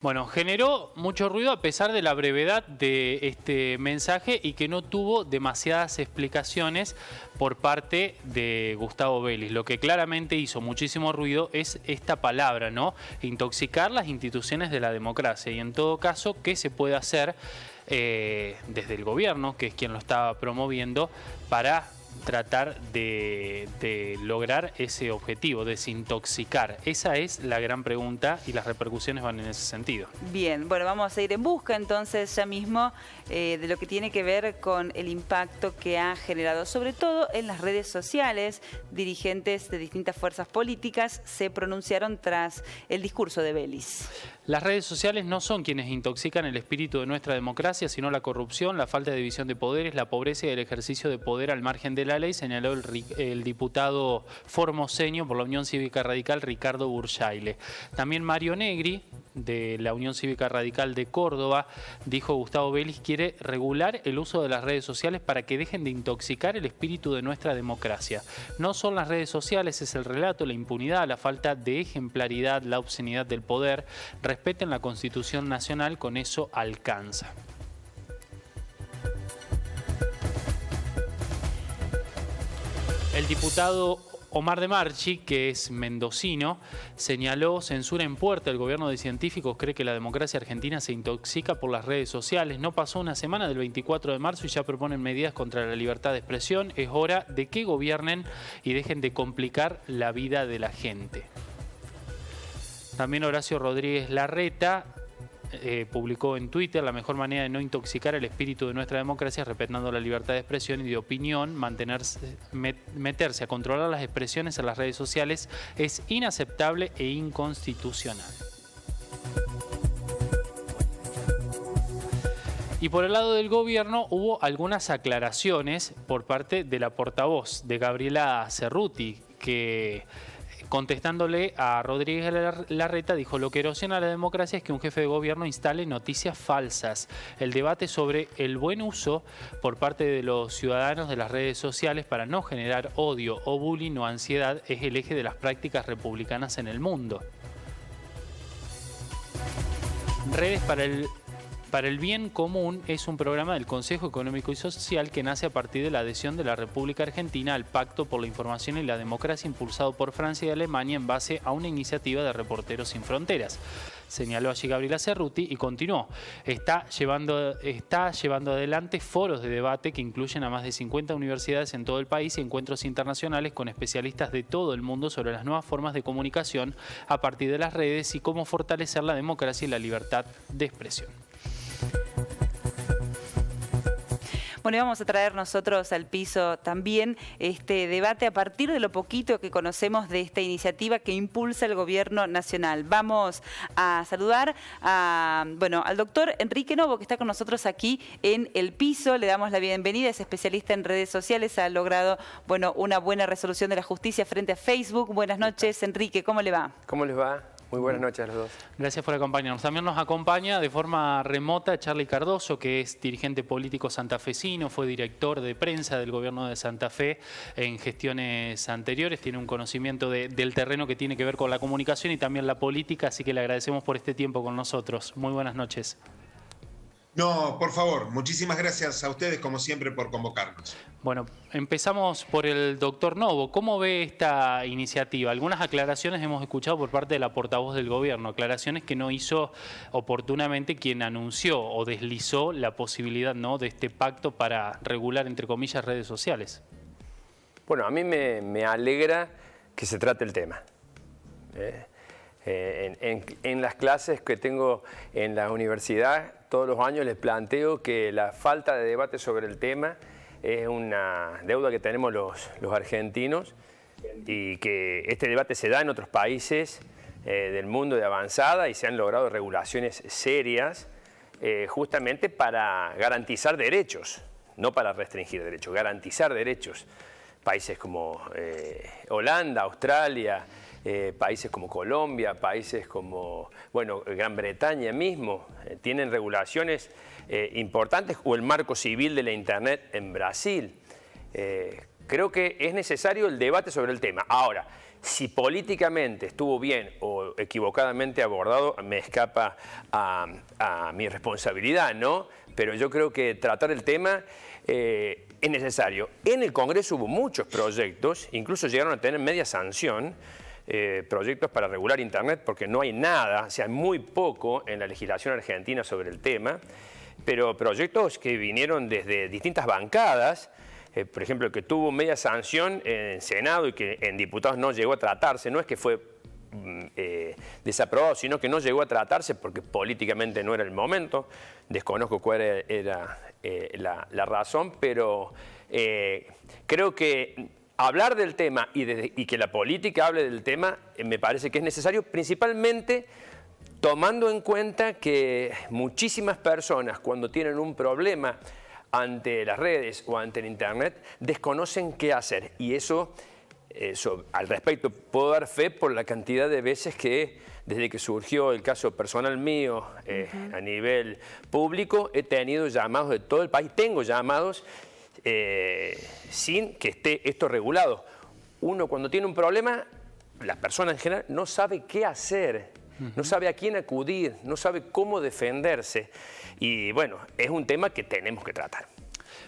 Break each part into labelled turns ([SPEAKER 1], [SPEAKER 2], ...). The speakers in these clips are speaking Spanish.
[SPEAKER 1] Bueno, generó mucho ruido a pesar de la brevedad de este mensaje y que no tuvo demasiadas explicaciones por parte de Gustavo Vélez. Lo que claramente hizo muchísimo ruido es esta palabra, ¿no? Intoxicar las instituciones de la democracia. Y en todo caso, ¿qué se puede hacer desde el gobierno, que es quien lo está promoviendo, para tratar de lograr ese objetivo, desintoxicar? Esa es la gran pregunta y las repercusiones van en ese sentido.
[SPEAKER 2] Bien, bueno, vamos a ir en busca entonces ya mismo de lo que tiene que ver con el impacto que ha generado, sobre todo en las redes sociales. Dirigentes de distintas fuerzas políticas se pronunciaron tras el discurso de Vélez.
[SPEAKER 1] Las redes sociales no son quienes intoxican el espíritu de nuestra democracia, sino la corrupción, la falta de división de poderes, la pobreza y el ejercicio de poder al margen de la ley, señaló el diputado formoseño por la Unión Cívica Radical, Ricardo Burjaile. También Mario Negri, de la Unión Cívica Radical de Córdoba, dijo: Gustavo Vélez quiere regular el uso de las redes sociales para que dejen de intoxicar el espíritu de nuestra democracia. No son las redes sociales, es el relato, la impunidad, la falta de ejemplaridad, la obscenidad del poder. Respeten la Constitución Nacional, con eso alcanza. El diputado Omar de Marchi, que es mendocino, señaló: censura en puerta. El gobierno de científicos cree que la democracia argentina se intoxica por las redes sociales. No pasó una semana del 24 de marzo y ya proponen medidas contra la libertad de expresión. Es hora de que gobiernen y dejen de complicar la vida de la gente. También Horacio Rodríguez Larreta publicó en Twitter: la mejor manera de no intoxicar el espíritu de nuestra democracia es respetando la libertad de expresión y de opinión. Meterse a controlar las expresiones en las redes sociales es inaceptable e inconstitucional. Y por el lado del gobierno hubo algunas aclaraciones por parte de la portavoz de Gabriela Cerruti, que, contestándole a Rodríguez Larreta, dijo: lo que erosiona la democracia es que un jefe de gobierno instale noticias falsas. El debate sobre el buen uso por parte de los ciudadanos de las redes sociales para no generar odio o bullying o ansiedad es el eje de las prácticas republicanas en el mundo. Redes para el Bien Común es un programa del Consejo Económico y Social que nace a partir de la adhesión de la República Argentina al Pacto por la Información y la Democracia, impulsado por Francia y Alemania en base a una iniciativa de Reporteros Sin Fronteras. Señaló allí Gabriela Cerruti y continuó: está llevando adelante foros de debate que incluyen a más de 50 universidades en todo el país y encuentros internacionales con especialistas de todo el mundo sobre las nuevas formas de comunicación a partir de las redes y cómo fortalecer la democracia y la libertad de expresión.
[SPEAKER 2] Bueno, y vamos a traer nosotros al piso también este debate a partir de lo poquito que conocemos de esta iniciativa que impulsa el Gobierno Nacional. Vamos a saludar al doctor Enrique Novo, que está con nosotros aquí en el piso. Le damos la bienvenida, es especialista en redes sociales, ha logrado una buena resolución de la justicia frente a Facebook. Buenas noches, Enrique, ¿cómo le va?
[SPEAKER 3] ¿Cómo les va? Muy buenas noches a los dos.
[SPEAKER 1] Gracias por acompañarnos. También nos acompaña de forma remota Charly Cardoso, que es dirigente político santafesino, fue director de prensa del gobierno de Santa Fe en gestiones anteriores, tiene un conocimiento del terreno que tiene que ver con la comunicación y también la política, así que le agradecemos por este tiempo con nosotros. Muy buenas noches.
[SPEAKER 4] No, por favor, muchísimas gracias a ustedes, como siempre, por convocarnos.
[SPEAKER 1] Bueno, empezamos por el doctor Novo. ¿Cómo ve esta iniciativa? Algunas aclaraciones hemos escuchado por parte de la portavoz del gobierno, aclaraciones que no hizo oportunamente quien anunció o deslizó la posibilidad, ¿no?, de este pacto para regular, entre comillas, redes sociales.
[SPEAKER 3] Bueno, a mí me alegra que se trate el tema. En las clases que tengo en la universidad, todos los años les planteo que la falta de debate sobre el tema es una deuda que tenemos los argentinos y que este debate se da en otros países del mundo de avanzada y se han logrado regulaciones serias justamente para garantizar derechos, no para restringir derechos, garantizar derechos. Países como Holanda, Australia, países como Colombia, países como Gran Bretaña mismo, tienen regulaciones importantes, o el marco civil de la Internet en Brasil. Creo que es necesario el debate sobre el tema. Ahora, Si políticamente estuvo bien o equivocadamente abordado, me escapa a mi responsabilidad, ¿no? Pero yo creo que tratar el tema es necesario. En el Congreso hubo muchos proyectos, incluso llegaron a tener media sanción, proyectos para regular Internet, porque no hay nada, o sea, muy poco en la legislación argentina sobre el tema, pero proyectos que vinieron desde distintas bancadas. Por ejemplo, el que tuvo media sanción en Senado y que en diputados no llegó a tratarse, no es que fue desaprobado, sino que no llegó a tratarse porque políticamente no era el momento. Desconozco cuál era la razón, pero creo que hablar del tema y que la política hable del tema me parece que es necesario, principalmente tomando en cuenta que muchísimas personas, cuando tienen un problema ante las redes o ante el Internet, desconocen qué hacer. Y eso al respecto puedo dar fe por la cantidad de veces que, desde que surgió el caso personal mío a nivel público, he tenido llamados de todo el país. Tengo llamados sin que esté esto regulado. Uno, cuando tiene un problema, la persona en general no sabe qué hacer. No sabe a quién acudir, no sabe cómo defenderse. Y bueno, es un tema que tenemos que tratar.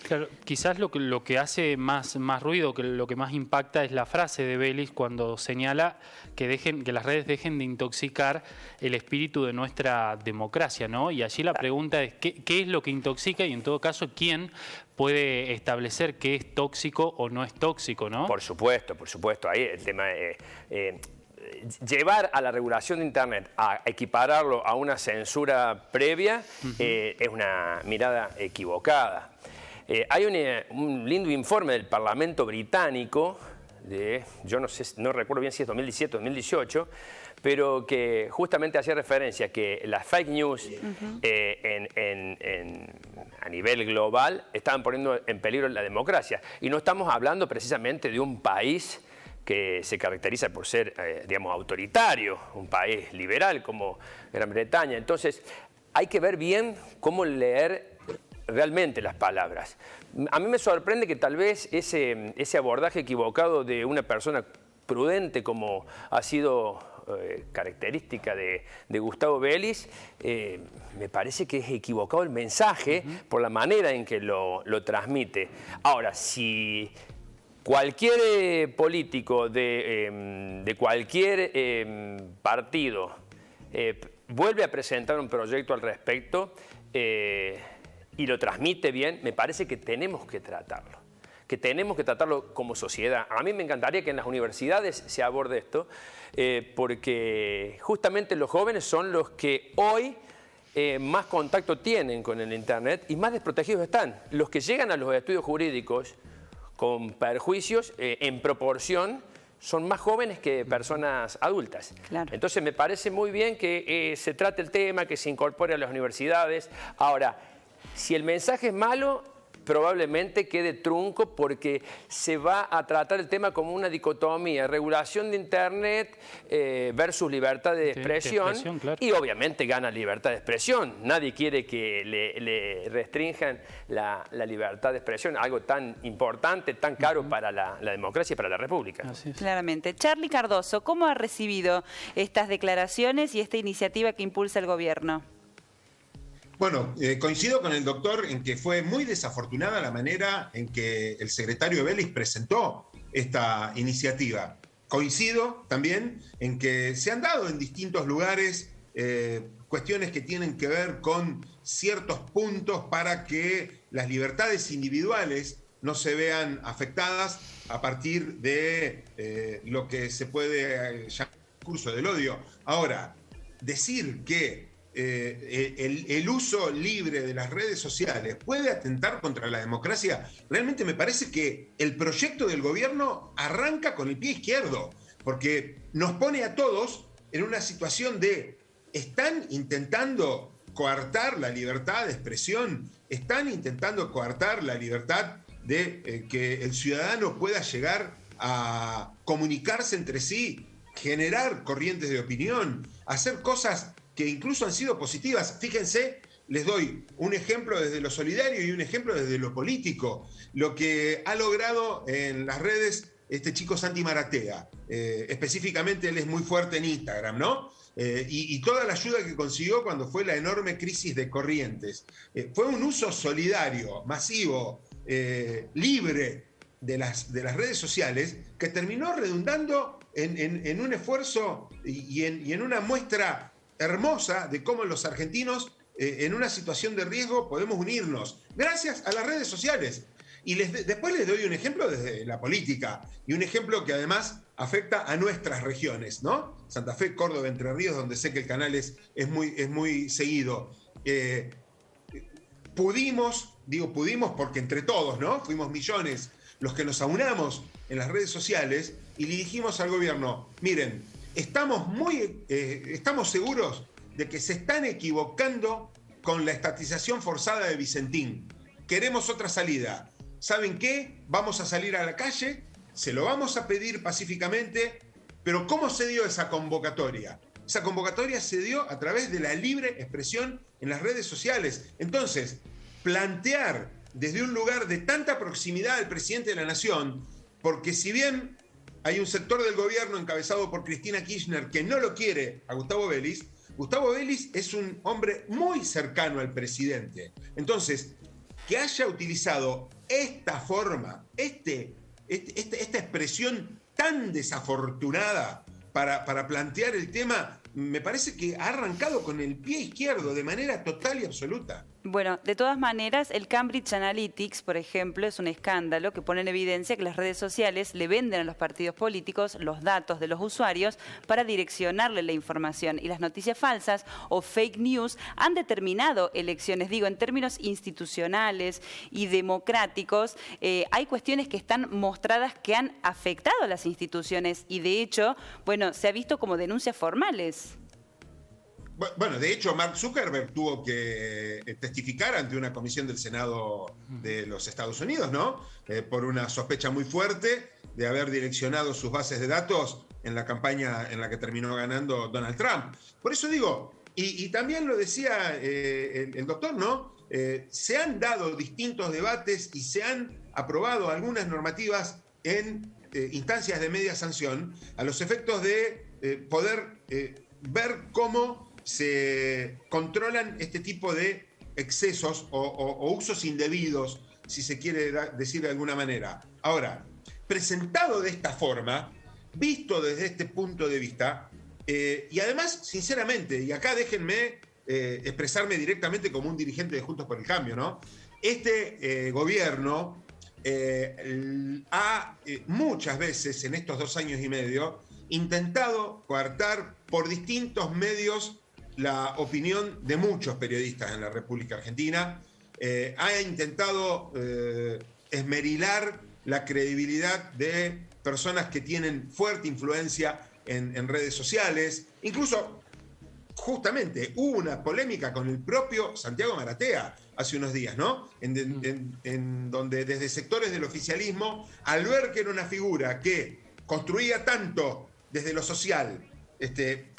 [SPEAKER 1] Claro, quizás lo que hace más ruido, que lo que más impacta es la frase de Vélez cuando señala que las redes dejen de intoxicar el espíritu de nuestra democracia, ¿no? Y allí la pregunta es ¿qué es lo que intoxica? Y en todo caso, ¿quién puede establecer qué es tóxico o no es tóxico, ¿no?
[SPEAKER 3] Por supuesto. Ahí el tema llevar a la regulación de Internet a equipararlo a una censura previa es una mirada equivocada. Hay un lindo informe del Parlamento británico, yo no recuerdo bien si es 2017 o 2018, pero que justamente hacía referencia a que las fake news a nivel global estaban poniendo en peligro la democracia. Y no estamos hablando precisamente de un país que se caracteriza por ser, digamos, autoritario, un país liberal como Gran Bretaña. Entonces, hay que ver bien cómo leer realmente las palabras. A mí me sorprende que tal vez ese abordaje equivocado de una persona prudente, como ha sido característica de Gustavo Vélez, me parece que es equivocado el mensaje por la manera en que lo transmite. Ahora, si cualquier político de cualquier partido vuelve a presentar un proyecto al respecto y lo transmite bien, me parece que tenemos que tratarlo como sociedad. A mí me encantaría que en las universidades se aborde esto, porque justamente los jóvenes son los que hoy más contacto tienen con el Internet y más desprotegidos están. Los que llegan a los estudios jurídicos con perjuicios, en proporción, son más jóvenes que personas adultas.
[SPEAKER 2] Claro.
[SPEAKER 3] Entonces me parece muy bien que se trate el tema, que se incorpore a las universidades. Ahora, si el mensaje es malo, probablemente quede trunco porque se va a tratar el tema como una dicotomía, regulación de Internet versus libertad de expresión,
[SPEAKER 1] claro.
[SPEAKER 3] Y obviamente gana libertad de expresión. Nadie quiere que le restrinjan la libertad de expresión, algo tan importante, tan caro para la democracia y para la República.
[SPEAKER 1] Así es.
[SPEAKER 2] Claramente. Charly Cardoso, ¿cómo ha recibido estas declaraciones y esta iniciativa que impulsa el gobierno?
[SPEAKER 4] Bueno, coincido con el doctor en que fue muy desafortunada la manera en que el secretario Vélez presentó esta iniciativa. Coincido también en que se han dado en distintos lugares cuestiones que tienen que ver con ciertos puntos para que las libertades individuales no se vean afectadas a partir de lo que se puede llamar discurso del odio. Ahora, decir que el uso libre de las redes sociales puede atentar contra la democracia, realmente me parece que el proyecto del gobierno arranca con el pie izquierdo, porque nos pone a todos en una situación de están intentando coartar la libertad de expresión, están intentando coartar la libertad de que el ciudadano pueda llegar a comunicarse entre sí, generar corrientes de opinión, hacer cosas que incluso han sido positivas. Fíjense, les doy un ejemplo desde lo solidario y un ejemplo desde lo político. Lo que ha logrado en las redes este chico Santi Maratea. Específicamente él es muy fuerte en Instagram, ¿no? Y toda la ayuda que consiguió cuando fue la enorme crisis de Corrientes. Fue un uso solidario, masivo, libre de las redes sociales, que terminó redundando en un esfuerzo y en una muestra hermosa de cómo los argentinos en una situación de riesgo podemos unirnos, gracias a las redes sociales. Y después les doy un ejemplo desde la política, y un ejemplo que además afecta a nuestras regiones, ¿no? Santa Fe, Córdoba, Entre Ríos, donde sé que el canal es muy seguido. Pudimos porque entre todos, ¿no? Fuimos millones los que nos aunamos en las redes sociales y le dijimos al gobierno, miren, estamos seguros de que se están equivocando con la estatización forzada de Vicentín. Queremos otra salida. ¿Saben qué? Vamos a salir a la calle, se lo vamos a pedir pacíficamente, pero ¿cómo se dio esa convocatoria? Esa convocatoria se dio a través de la libre expresión en las redes sociales. Entonces, plantear desde un lugar de tanta proximidad al presidente de la Nación, porque si bien hay un sector del gobierno encabezado por Cristina Kirchner que no lo quiere a Gustavo Vélez es un hombre muy cercano al presidente. Entonces, que haya utilizado esta forma, esta expresión tan desafortunada para plantear el tema, me parece que ha arrancado con el pie izquierdo de manera total y absoluta.
[SPEAKER 2] Bueno, de todas maneras, el Cambridge Analytics, por ejemplo, es un escándalo que pone en evidencia que las redes sociales le venden a los partidos políticos los datos de los usuarios para direccionarle la información. Y las noticias falsas o fake news han determinado elecciones. Digo, en términos institucionales y democráticos, hay cuestiones que están mostradas que han afectado a las instituciones y, de hecho, bueno, se ha visto como denuncias formales.
[SPEAKER 4] Bueno, de hecho, Mark Zuckerberg tuvo que testificar ante una comisión del Senado de los Estados Unidos, ¿no? Por una sospecha muy fuerte de haber direccionado sus bases de datos en la campaña en la que terminó ganando Donald Trump. Por eso digo, y también lo decía el doctor, ¿no? Se han dado distintos debates y se han aprobado algunas normativas en instancias de media sanción a los efectos de poder ver cómo se controlan este tipo de excesos o usos indebidos, si se quiere decir de alguna manera. Ahora, presentado de esta forma, visto desde este punto de vista, y además, sinceramente, y acá déjenme expresarme directamente como un dirigente de Juntos por el Cambio, ¿no? Este gobierno ha muchas veces en estos 2 años y medio intentado coartar por distintos medios la opinión de muchos periodistas en la República Argentina, ha intentado esmerilar la credibilidad de personas que tienen fuerte influencia en redes sociales. Incluso, justamente, hubo una polémica con el propio Santiago Maratea hace unos días, ¿no? En donde desde sectores del oficialismo, al ver que era una figura que construía tanto desde lo social,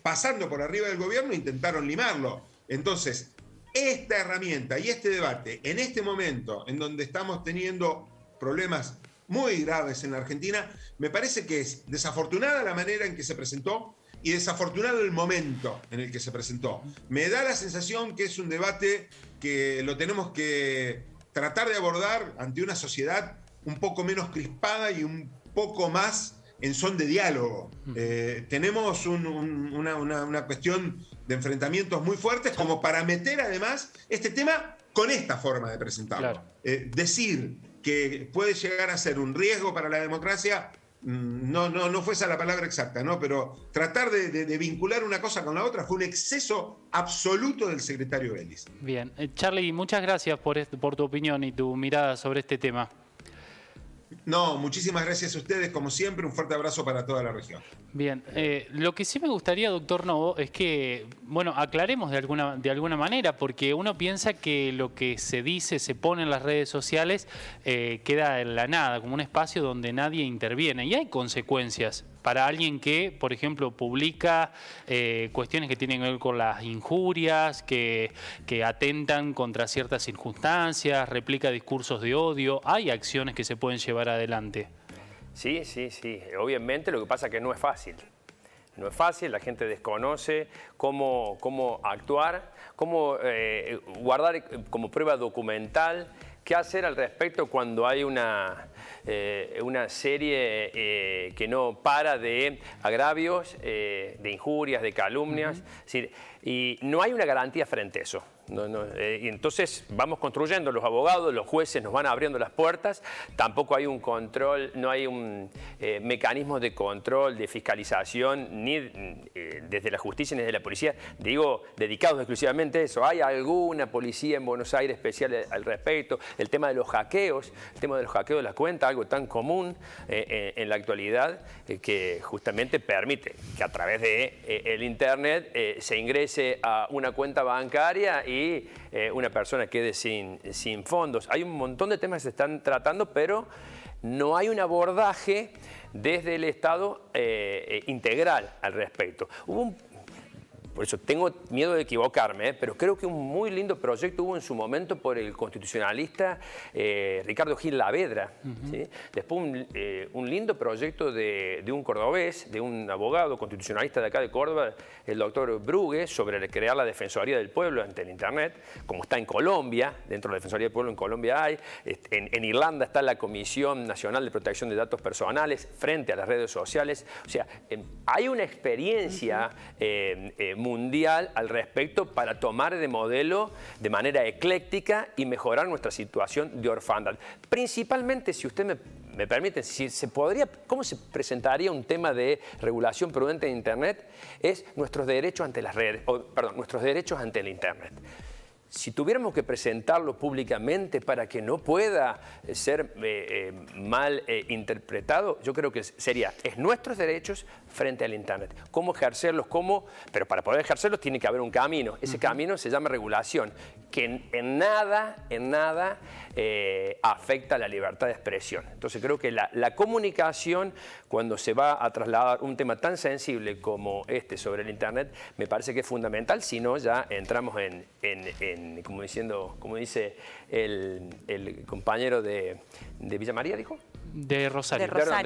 [SPEAKER 4] pasando por arriba del gobierno, intentaron limarlo. Entonces, esta herramienta y este debate, en este momento en donde estamos teniendo problemas muy graves en la Argentina, me parece que es desafortunada la manera en que se presentó y desafortunado el momento en el que se presentó. Me da la sensación que es un debate que lo tenemos que tratar de abordar ante una sociedad un poco menos crispada y un poco más en son de diálogo. Tenemos una cuestión de enfrentamientos muy fuertes como para meter además este tema con esta forma de presentarlo.
[SPEAKER 1] Claro.
[SPEAKER 4] Decir que puede llegar a ser un riesgo para la democracia, no fue esa la palabra exacta, ¿no? Pero tratar de vincular una cosa con la otra fue un exceso absoluto del secretario Vélez.
[SPEAKER 1] Bien. Charlie, muchas gracias por tu opinión y tu mirada sobre este tema.
[SPEAKER 4] No, muchísimas gracias a ustedes, como siempre, un fuerte abrazo para toda la región.
[SPEAKER 1] Bien, lo que sí me gustaría, doctor Novo, es que, bueno, aclaremos de alguna manera, porque uno piensa que lo que se dice, se pone en las redes sociales, queda en la nada, como un espacio donde nadie interviene, y hay consecuencias para alguien que, por ejemplo, publica cuestiones que tienen que ver con las injurias, que atentan contra ciertas circunstancias, replica discursos de odio. Hay acciones que se pueden llevar adelante.
[SPEAKER 3] Sí, sí, sí. Obviamente lo que pasa es que no es fácil. No es fácil, la gente desconoce cómo actuar, cómo guardar como prueba documental, qué hacer al respecto cuando hay una serie que no para de agravios, de injurias, de calumnias. Es decir, y no hay una garantía frente a eso. Y entonces vamos construyendo, los abogados, los jueces nos van abriendo las puertas, tampoco hay un control, no hay un mecanismo de control, de fiscalización, ni desde la justicia ni desde la policía, digo, dedicados exclusivamente a eso. Hay alguna policía en Buenos Aires especial al respecto, el tema de los hackeos, de las cuentas, algo tan común en la actualidad, que justamente permite que a través de el internet se ingrese a una cuenta bancaria y una persona quede sin fondos. Hay un montón de temas que se están tratando, pero no hay un abordaje desde el Estado integral al respecto. Por eso tengo miedo de equivocarme, pero creo que un muy lindo proyecto hubo en su momento por el constitucionalista Ricardo Gil Lavedra. ¿Sí? Después un lindo proyecto de un cordobés, de un abogado constitucionalista de acá de Córdoba, el doctor Brugue, sobre crear la Defensoría del Pueblo ante el Internet, como está en Colombia. Dentro de la Defensoría del Pueblo en Colombia hay. En Irlanda está la Comisión Nacional de Protección de Datos Personales frente a las redes sociales. O sea, hay una experiencia mundial al respecto para tomar de modelo de manera ecléctica y mejorar nuestra situación de orfandad. Principalmente, si usted me permite, ¿cómo se presentaría un tema de regulación prudente en Internet? Es nuestros derechos ante las redes, nuestros derechos ante el Internet. Si tuviéramos que presentarlo públicamente para que no pueda ser mal interpretado, yo creo que es nuestros derechos frente al Internet. ¿Cómo ejercerlos? Pero para poder ejercerlos tiene que haber un camino. Ese camino se llama regulación, que en nada afecta la libertad de expresión. Entonces creo que la comunicación, cuando se va a trasladar un tema tan sensible como este sobre el Internet, me parece que es fundamental, si no ya entramos como dice el compañero de Villa María, ¿dijo?
[SPEAKER 1] De Rosario.
[SPEAKER 3] Perdón,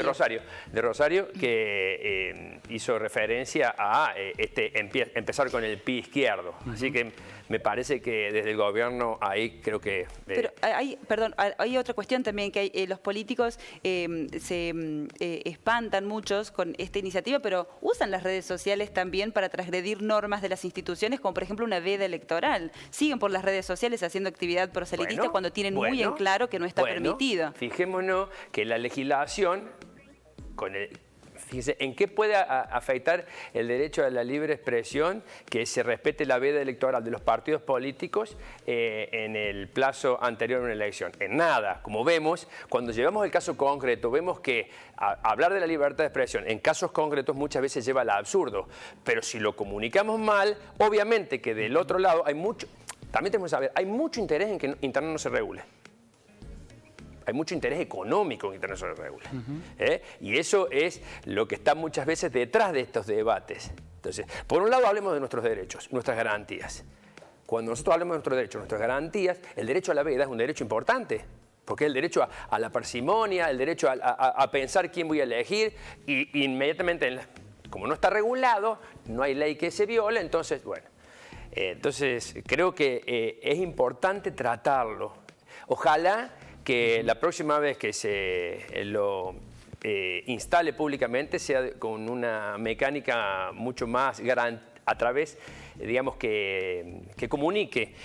[SPEAKER 3] de Rosario, que hizo referencia a empezar con el pie izquierdo. Así que me parece que desde el gobierno ahí creo que...
[SPEAKER 2] Pero hay otra cuestión también, que los políticos se espantan muchos con esta iniciativa, pero usan las redes sociales también para transgredir normas de las instituciones, como por ejemplo una veda electoral. Siguen por las redes sociales haciendo actividad proselitista cuando tienen muy en claro que no está permitido.
[SPEAKER 3] Fijémonos que la legislación, fíjese, ¿en qué puede afectar el derecho a la libre expresión que se respete la veda electoral de los partidos políticos en el plazo anterior a una elección? En nada. Como vemos, cuando llevamos el caso concreto, vemos que hablar de la libertad de expresión en casos concretos muchas veces lleva al absurdo. Pero si lo comunicamos mal, obviamente que del otro lado también tenemos que saber, hay mucho interés en que Internet no se regule. Hay mucho interés económico en que Internet se regule. Y eso es lo que está muchas veces detrás de estos debates. Entonces, por un lado hablemos de nuestros derechos, nuestras garantías. Cuando nosotros hablemos de nuestros derechos, nuestras garantías, el derecho a la veda es un derecho importante. Porque es el derecho a la parsimonia, el derecho a pensar quién voy a elegir, y inmediatamente, como no está regulado, no hay ley que se viole, entonces, bueno. Entonces, creo que es importante tratarlo. Ojalá que la próxima vez que se lo instale públicamente sea con una mecánica mucho más a través, digamos, que comunique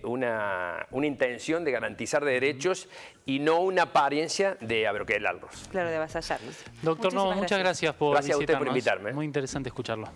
[SPEAKER 3] una intención de garantizar derechos y no una apariencia de abroquelarlos.
[SPEAKER 2] Claro, de avasallarlos.
[SPEAKER 1] Doctor, muchas gracias por
[SPEAKER 3] Gracias a usted por
[SPEAKER 1] visitarnos.
[SPEAKER 3] invitarme.
[SPEAKER 1] Muy interesante escucharlo.